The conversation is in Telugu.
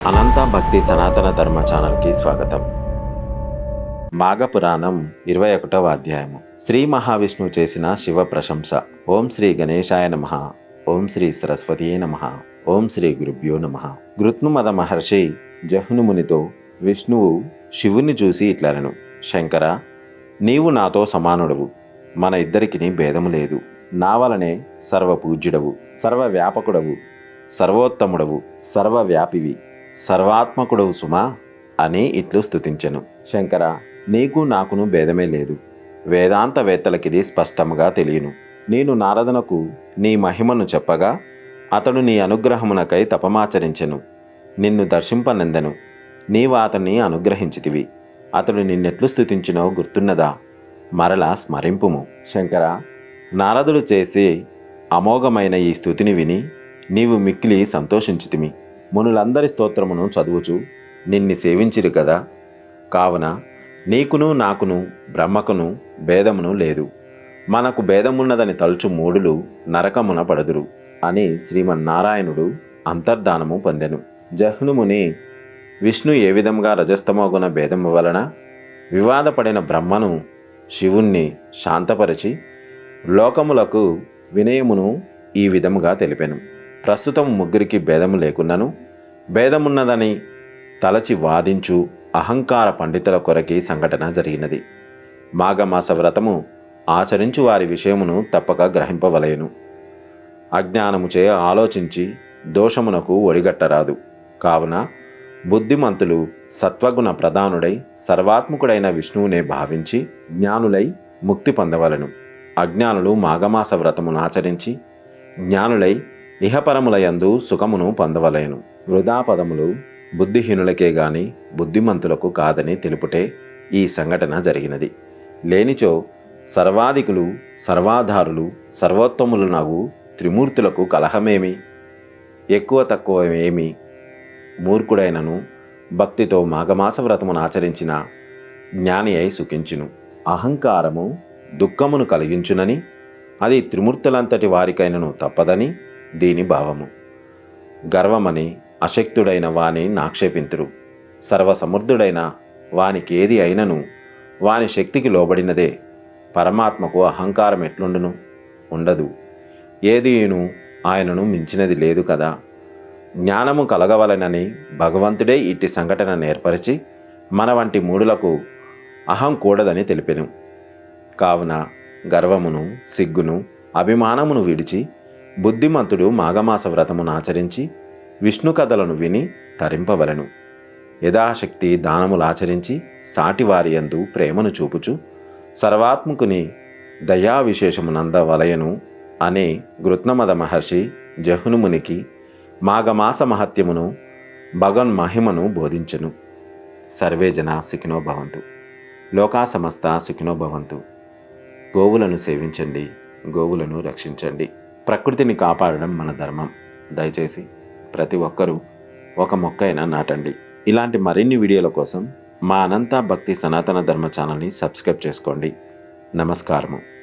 అనంత భక్తి సనాతన ధర్మ ఛానల్కి స్వాగతం. మాఘపురాణం 21వ అధ్యాయము. శ్రీ మహావిష్ణువు చేసిన శివ ప్రశంస. ఓం శ్రీ గణేశాయ నమః. ఓం శ్రీ సరస్వతీయే నమః. ఓం శ్రీ గురుభ్యో నమః. గృత్నుమద మహర్షి జహ్నుమునితో విష్ణువు శివుని చూసి ఇట్లనెను, శంకర, నీవు నాతో సమానుడవు, మన ఇద్దరికిని భేదము లేదు. నా వలనే సర్వపూజ్యుడవు, సర్వవ్యాపకుడవు, సర్వోత్తముడవు, సర్వవ్యాపివి, సర్వాత్మకుడవు సుమా అని ఇట్లు స్తుతించెను. శంకర, నీకు నాకును భేదమే లేదు. వేదాంతవేత్తలకిది స్పష్టముగా తెలియను. నేను నారదునకు నీ మహిమను చెప్పగా అతడు నీ అనుగ్రహమునకై తపమాచరించెను. నిన్ను దర్శింపనందెను. నీవు అతన్ని అనుగ్రహించితివి. అతడు నిన్నెట్లు స్తుతించినో గుర్తున్నదా? మరలా స్మరింపుము. శంకర, నారదుడు చేసే అమోఘమైన ఈ స్తుతిని విని నీవు మిక్కిలి సంతోషించితిమి. మునులందరి స్తోత్రమును చదువుచు నిన్ని సేవించిరు కదా. కావున నీకును నాకును బ్రహ్మకును భేదమును లేదు. మనకు భేదమున్నదని తలుచు మూడులు నరకమున పడదురు అని శ్రీమన్నారాయణుడు అంతర్ధానము పొందెను. జహ్నుముని విష్ణు ఏ విధంగా రజస్తమోగుణ భేదము వలన వివాదపడిన బ్రహ్మను శివుణ్ణి శాంతపరిచి లోకములకు వినయమును ఈ విధముగా తెలిపెను. ప్రస్తుతం ముగ్గురికి భేదము లేకున్నను భేదమున్నదని తలచి వాదించు అహంకార పండితుల కొరకి సంఘటన జరిగినది. మాఘమాస వ్రతము ఆచరించు వారి విషయమును తప్పక గ్రహింపవలయను. అజ్ఞానముచే ఆలోచించి దోషమునకు ఒడిగట్టరాదు. కావున బుద్ధిమంతులు సత్వగుణ ప్రధానుడై సర్వాత్మకుడైన విష్ణువునే భావించి జ్ఞానులై ముక్తి పొందవలను. అజ్ఞానులు మాఘమాస వ్రతమును ఆచరించి జ్ఞానులై ఇహపరములయందు సుఖమును పొందవలేను. వృధా పదములు బుద్ధిహీనులకే గాని బుద్ధిమంతులకు కాదని తెలుపుటే ఈ సంఘటన జరిగినది. లేనిచో సర్వాధికులు, సర్వాధారులు, సర్వోత్తములునగు త్రిమూర్తులకు కలహమేమి? ఎక్కువ తక్కువ ఏమి? మూర్ఖుడైనను భక్తితో మాఘమాస వ్రతమును ఆచరించిన జ్ఞాని అయి సుఖించును. అహంకారము దుఃఖమును కలిగించునని, అది త్రిమూర్తులంతటి వారికైనను తప్పదని దీని భావము. గర్వమని అశక్తుడైన వాని నాక్షేపింతురు. సర్వసమర్థుడైన వానికి ఏది అయినను వాని శక్తికి లోబడినదే. పరమాత్మకు అహంకారం ఎట్లుండును? ఉండదు. ఏదియును ఆయనను మించినది లేదు కదా. జ్ఞానము కలగవలనని భగవంతుడే ఇట్టి సంఘటన నేర్పరిచి మన వంటి మూడులకు అహం కూడదని తెలిపెను. కావున గర్వమును, సిగ్గును, అభిమానమును విడిచి బుద్ధిమంతుడు మాఘమాస వ్రతమును ఆచరించి విష్ణు కథలను విని తరింపవలను. యథాశక్తి దానములాచరించి సాటివారి యందు ప్రేమను చూపుచు సర్వాత్మకుని దయా విశేషమునందవలయను అనే గృత్నమద మహర్షి జహ్నుమునికి మాఘమాస మహత్యమును భగవన్మహిమను బోధించెను. సర్వే జనా సుఖినో భవంతు. లోకా సమస్త సుఖినో భవంతు. గోవులను సేవించండి, గోవులను రక్షించండి. ప్రకృతిని కాపాడడం మన ధర్మం. దయచేసి ప్రతి ఒక్కరూ ఒక మొక్క అయినా నాటండి. ఇలాంటి మరిన్ని వీడియోల కోసం మా అనంత భక్తి సనాతన ధర్మ ఛానల్ని సబ్స్క్రైబ్ చేసుకోండి. నమస్కారము.